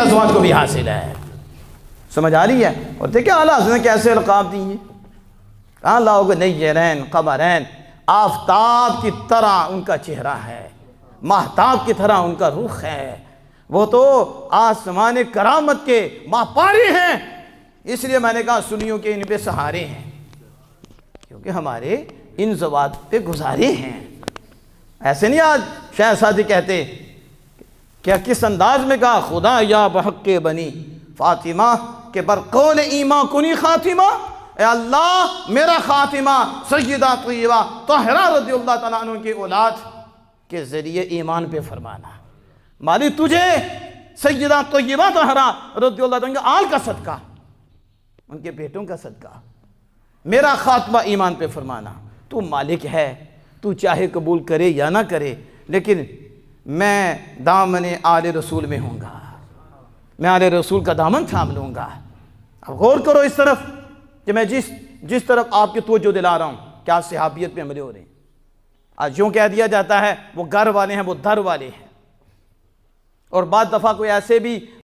ازواج کو بھی حاصل ہے۔ سمجھ آ رہی ہے؟ اور دیکھیں اعلیٰ حضرت نے کیسے القاب دی ہیں، کہاں لاؤ گے، نیرین قمرین، آفتاب کی طرح ان کا چہرہ ہے، ماہتاب کی طرح ان کا رخ ہے، وہ تو آسمان کرامت کے ماپاری ہیں۔ اس لیے میں نے کہا سنیوں کے ان پہ سہارے ہیں، کیونکہ ہمارے ان ذوات پہ گزارے ہیں۔ ایسے نہیں آج شیخ سعدی کہتے کیا کس انداز میں کہا، خدا یا بحق بنی فاطمہ کہ بر قول ایماں کنی خاتمہ، اے اللہ میرا خاتمہ سیدہ طیبہ طاہرہ رضی اللہ تعالیٰ عنہ کی اولاد کے ذریعے ایمان پہ فرمانا۔ مالی تجھے سیدہ طیبہ طاہرہ رضی اللہ تعالیٰ عنہ کے آل کا صدقہ، ان کے بیٹوں کا صدقہ، میرا خاتمہ ایمان پہ فرمانا۔ تو مالک ہے، تو چاہے قبول کرے یا نہ کرے، لیکن میں دامن آل رسول میں ہوں گا، میں آل رسول کا دامن تھام لوں گا۔ اب غور کرو اس طرف کہ میں جس طرف آپ کی توجہ دلا رہا ہوں، کیا صحابیت پہ عملے ہو رہے ہیں۔ آج یوں کہہ دیا جاتا ہے وہ گھر والے ہیں، وہ در والے ہیں، اور بعض دفعہ کوئی ایسے بھی